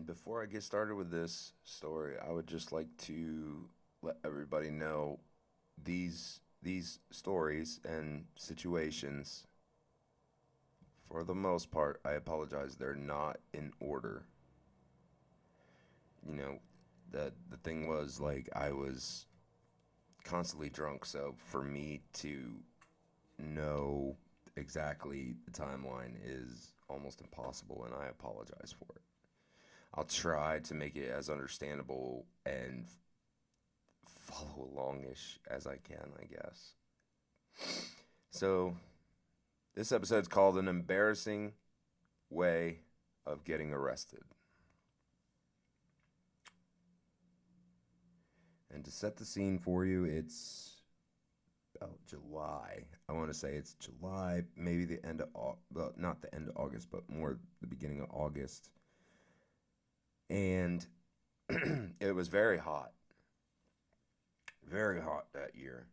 And before I get started with this story, I would just like to let everybody know these stories and situations, for the most part, I apologize, they're not in order. You know, the thing was like I was constantly drunk, so for me to know exactly the timeline is almost impossible, and I apologize for it. I'll try to make it as understandable and follow alongish as I can, I guess. So, this episode's called An Embarrassing Way of Getting Arrested. And to set the scene for you, it's July. I want to say it's July, maybe the end of well, not the end of August, but more the beginning of August. And it was very hot that year.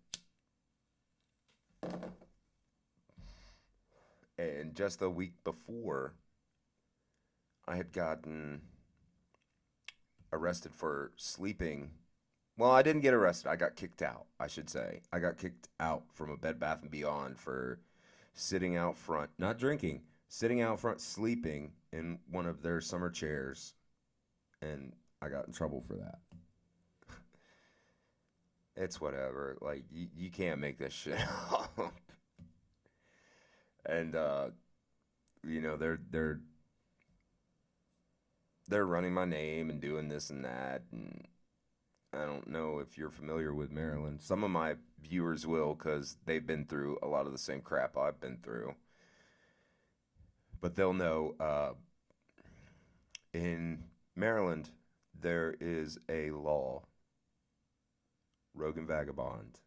And just a week before, I had gotten arrested for sleeping. Well, I didn't get arrested. I got kicked out, I should say. I got kicked out from a Bed Bath and Beyond for sitting out front, not drinking, sitting out front sleeping in one of their summer chairs, and I got in trouble for that. It's whatever. Like you can't make this shit up. And you know, they're running my name and doing this and that, and I don't know if you're familiar with Maryland. Some of my viewers will because they've been through a lot of the same crap I've been through. But they'll know in Maryland, there is a law, Rogue and Vagabond.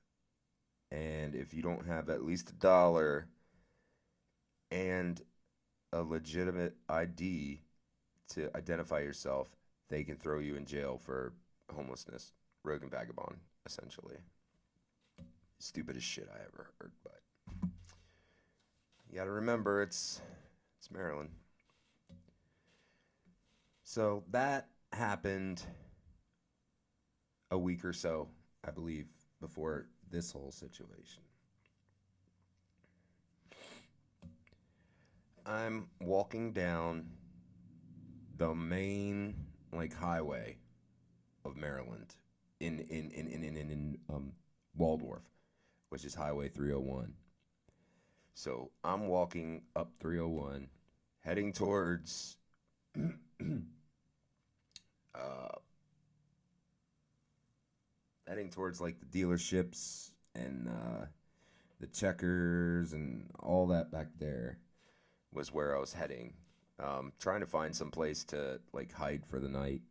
And if you don't have at least $1 and a legitimate ID to identify yourself, they can throw you in jail for homelessness. Rogue and Vagabond, essentially. Stupidest shit I ever heard, but you got to remember it's Maryland. So that happened a week or so, I believe, before this whole situation. I'm walking down the main like highway of Maryland in Waldorf, which is Highway 301. So I'm walking up 301, heading towards uh, heading towards like the dealerships and the checkers and all that back there was where I was heading. Trying to find some place to like hide for the night.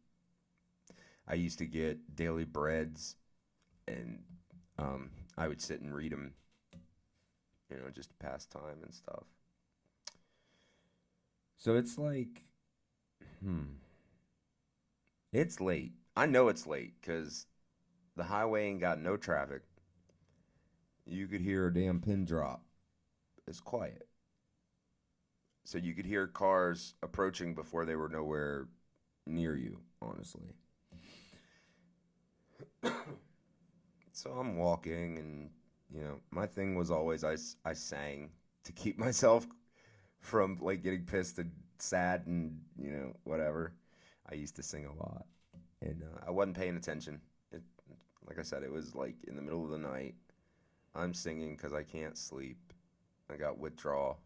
I used to get daily breads, and I would sit and read them, just to pass time and stuff. So it's like, hmm, it's late. I know it's late because the highway ain't got no traffic. You could hear a damn pin drop. It's quiet. So you could hear cars approaching before they were nowhere near you, honestly. So I'm walking, and my thing was always I sang to keep myself from like getting pissed and sad and whatever. I used to sing a lot, and I wasn't paying attention. It, like I said, it was like in the middle of the night. I'm singing because I can't sleep. I got withdrawal,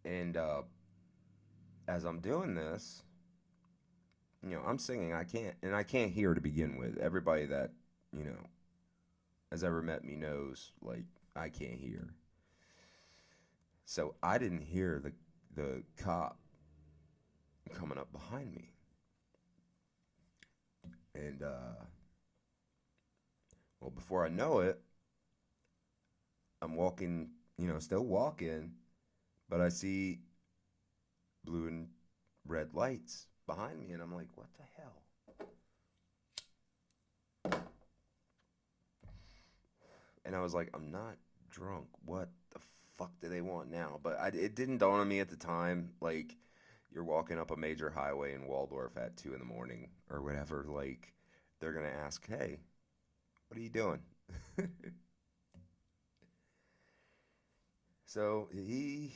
and as I'm doing this, I'm singing. I can't hear to begin with. Everybody that you know has ever met me knows like I can't hear. So I didn't hear the cop coming up behind me, and well, before I know it, I'm walking, still walking, but I see blue and red lights behind me, and I'm like, what the hell? And I was like, I'm not drunk. What the fuck do they want now? But it didn't dawn on me at the time. Like, you're walking up a major highway in Waldorf at 2 in the morning or whatever, like they're gonna ask, "Hey, what are you doing?" So he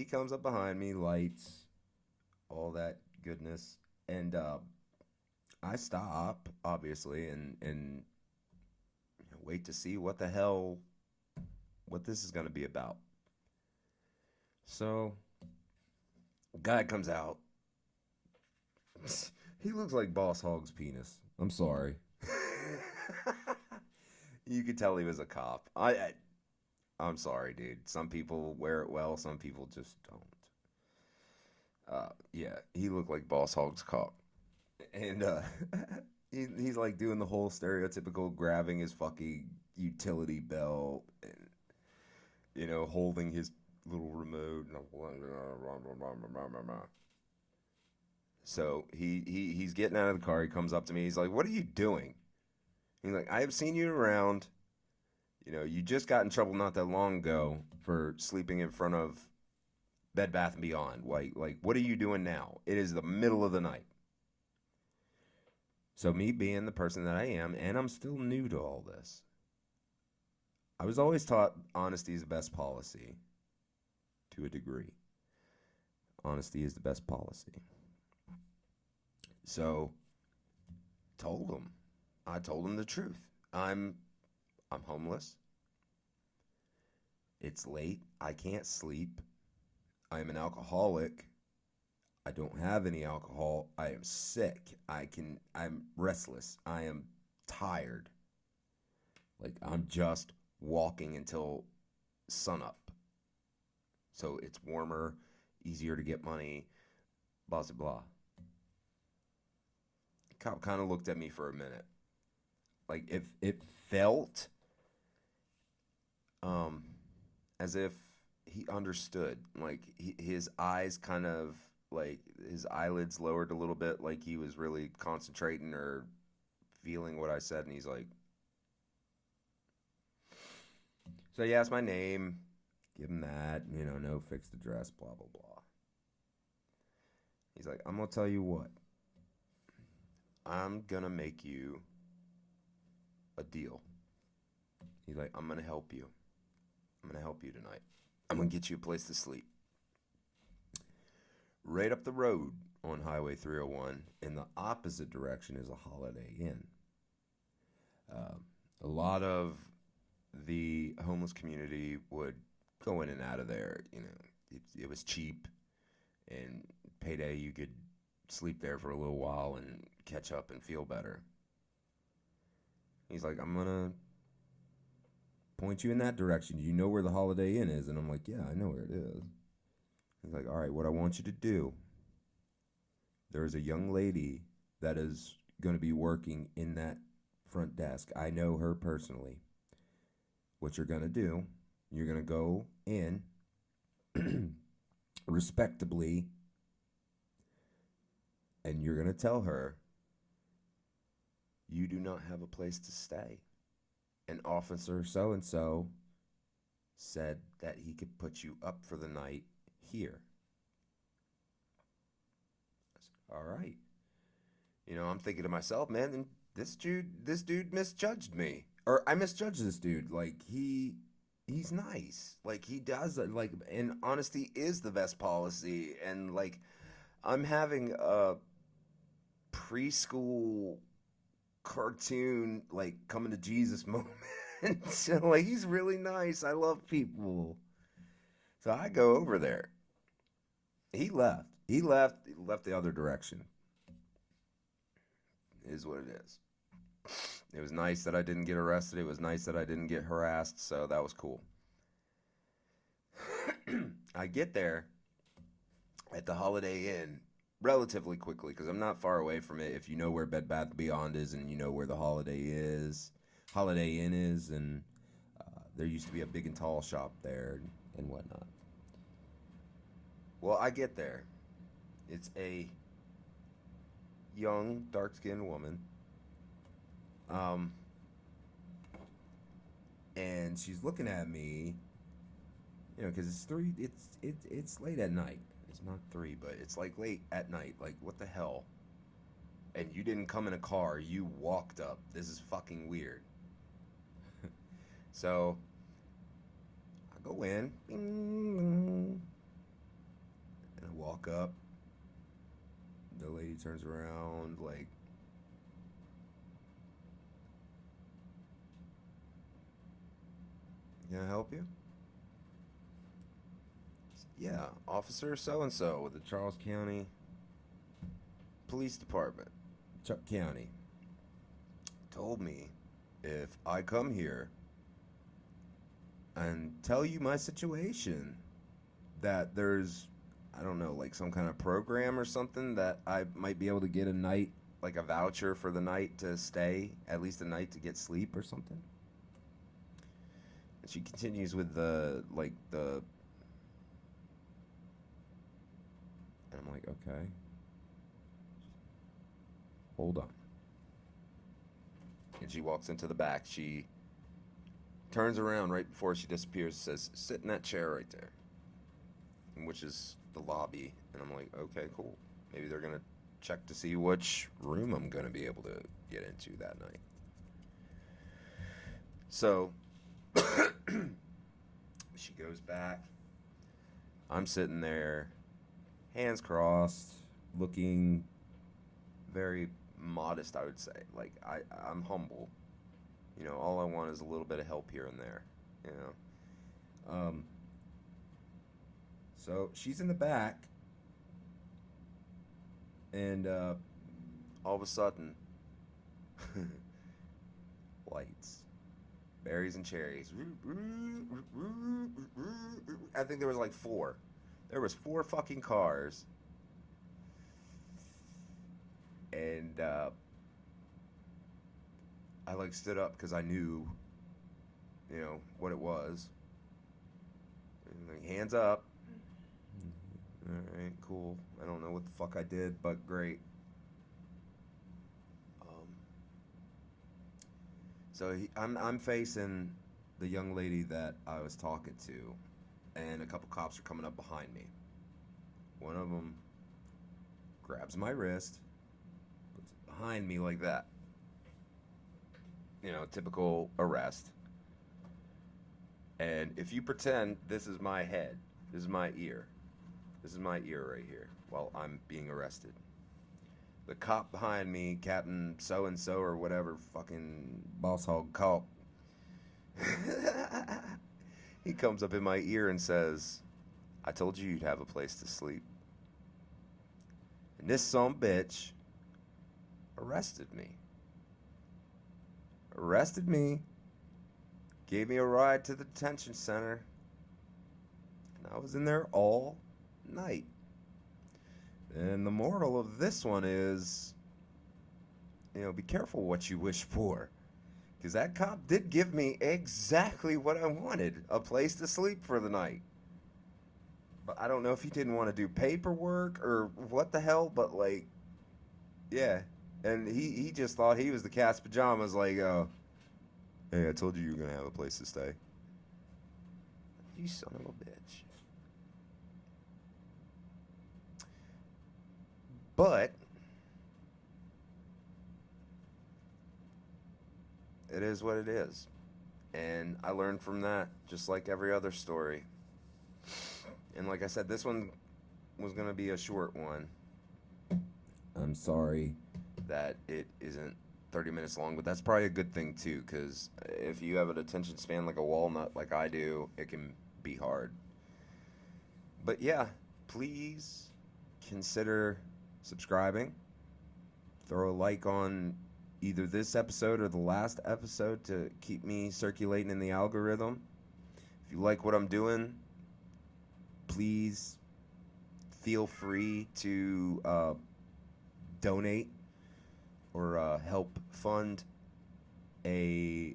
comes up behind me, lights, all that goodness, and I stop obviously and wait to see what this is gonna be about. So guy comes out. He looks like Boss Hogg's penis. I'm sorry. You could tell he was a cop. I'm sorry, dude. Some people wear it well, some people just don't. Yeah, he looked like Boss Hogg's cock, and he's like doing the whole stereotypical grabbing his fucking utility belt and holding his little remote. So he's getting out of the car. He comes up to me. He's like, "What are you doing?" He's like, "I have seen you around. You just got in trouble not that long ago for sleeping in front of Bed Bath and Beyond. Like, what are you doing now? It is the middle of the night." So me being the person that I am, and I'm still new to all this, I was always taught honesty is the best policy to a degree. Honesty is the best policy. So told him. I told him the truth. I'm homeless. It's late. I can't sleep. I am an alcoholic. I don't have any alcohol. I am sick. I'm restless. I am tired. Like I'm just walking until sunup. So it's warmer, easier to get money, blah blah blah. The cop kind of looked at me for a minute. Like if it felt um as if he understood. Like his eyes kind of like his eyelids lowered a little bit, like he was really concentrating or feeling what I said, and he's like, so he asked my name, give him that, no fixed address, blah blah blah. He's like, I'm gonna tell you what, I'm gonna make you a deal. He's like, I'm gonna help you. I'm gonna help you tonight. I'm gonna get you a place to sleep. Right up the road on Highway 301, in the opposite direction, is a Holiday Inn. A lot of the homeless community would go in and out of there. It was cheap, and payday you could sleep there for a little while and catch up and feel better. He's like, I'm gonna point you in that direction. You know where the Holiday Inn is? And I'm like, yeah, I know where it is. He's like, all right, what I want you to do, there is a young lady that is going to be working in that front desk. I know her personally. What you're going to do, you're going to go in respectably, and you're going to tell her you do not have a place to stay. And officer so-and-so said that he could put you up for the night here. I said, all right. I'm thinking to myself, man, and this dude misjudged me. Or I misjudged this dude. Like he's nice. Like he does like, and honesty is the best policy. And like I'm having a preschool cartoon like coming to Jesus moment. So like he's really nice. I love people. So I go over there. He left. He left the other direction. It is what it is. It was nice that I didn't get arrested. It was nice that I didn't get harassed. So that was cool. I get there at the Holiday Inn relatively quickly because I'm not far away from it. If you know where Bed Bath Beyond is and you know where the Holiday Inn is, and there used to be a big and tall shop there and whatnot. Well, I get there. It's a young, dark-skinned woman. And she's looking at me, because it's late at night. It's not 3, but it's like late at night. Like, what the hell? And you didn't come in a car, you walked up. This is fucking weird. So, I go in, and I walk up. The lady turns around, like, can I help you? Yeah, Officer so and so with the Charles County Police Department, Chuck County, told me if I come here and tell you my situation, that there's, I don't know, like some kind of program or something that I might be able to get a night, like a voucher for the night to stay, at least a night to get sleep or something. And she continues with and I'm like, okay, hold on. And she walks into the back. She turns around right before she disappears, says, sit in that chair right there, which is the lobby. And I'm like, okay, cool. Maybe they're going to check to see which room I'm going to be able to get into that night. So she goes back. I'm sitting there, hands crossed, looking very modest, I would say. Like, I'm humble. You know, all I want is a little bit of help here and there, you know. So she's in the back, and all of a sudden, lights, berries and cherries. I think there was like 4. There was 4 fucking cars, and I like stood up because I knew, you know, what it was. And, like, hands up. All right, cool. I don't know what the fuck I did, but great. So I'm facing the young lady that I was talking to, and a couple cops are coming up behind me. One of them grabs my wrist, puts it behind me like that. You know, typical arrest. And if you pretend this is my head, this is my ear right here while I'm being arrested. The cop behind me, Captain so-and-so or whatever, fucking boss hog cop, he comes up in my ear and says, I told you you'd have a place to sleep. And this son of a bitch arrested me. Gave me a ride to the detention center, and I was in there all night. And the moral of this one is, you know, be careful what you wish for. Because that cop did give me exactly what I wanted, a place to sleep for the night. But I don't know if he didn't want to do paperwork or what the hell, but like, yeah. And he just thought he was the cat's pajamas, like, hey, I told you were going to have a place to stay. You son of a bitch. But it is what it is. And I learned from that, just like every other story. And like I said, this one was going to be a short one. I'm sorry that it isn't 30 minutes long, but that's probably a good thing too, because if you have an attention span like a walnut like I do, it can be hard. But yeah, please consider subscribing. Throw a like on either this episode or the last episode to keep me circulating in the algorithm. If you like what I'm doing, please feel free to donate or help fund a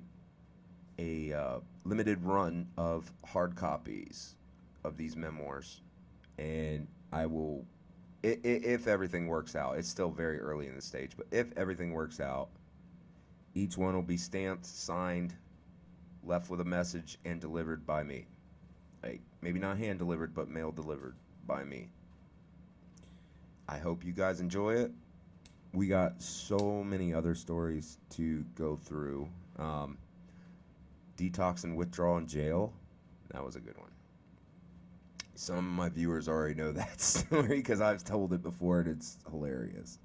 limited run of hard copies of these memoirs. And I will, if everything works out, it's still very early in the stage, but if everything works out, each one will be stamped, signed, left with a message, and delivered by me. Like, maybe not hand delivered, but mail delivered by me. I hope you guys enjoy it. We got so many other stories to go through. Detox and withdrawal in jail. That was a good one. Some of my viewers already know that story because I've told it before and it's hilarious.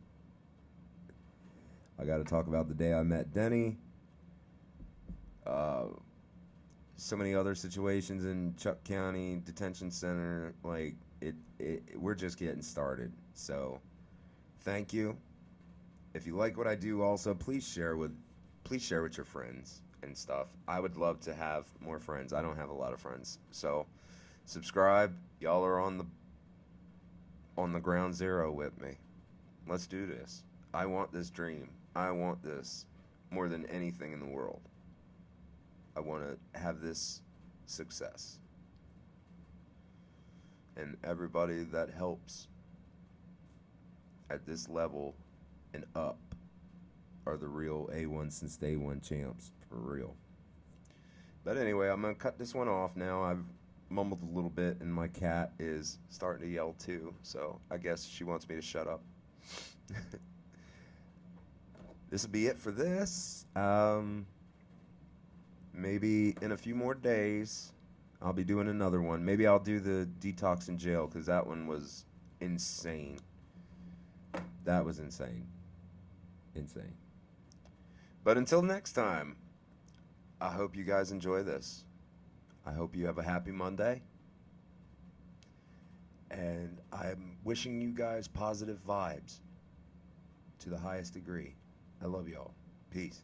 I got to talk about the day I met Denny. So many other situations in Chuck County Detention Center. Like we're just getting started. So, thank you. If you like what I do, also please share with your friends and stuff. I would love to have more friends. I don't have a lot of friends, so subscribe. Y'all are on the ground zero with me. Let's do this. I want this dream. I want this more than anything in the world. I want to have this success. And everybody that helps at this level and up are the real A1 since day one champs, for real. But anyway, I'm going to cut this one off now. I've mumbled a little bit, and my cat is starting to yell too, so I guess she wants me to shut up. This will be it for this. Maybe in a few more days, I'll be doing another one. Maybe I'll do the detox in jail, because that one was insane. That was insane. Insane. But until next time, I hope you guys enjoy this. I hope you have a happy Monday. And I'm wishing you guys positive vibes to the highest degree. I love y'all. Peace.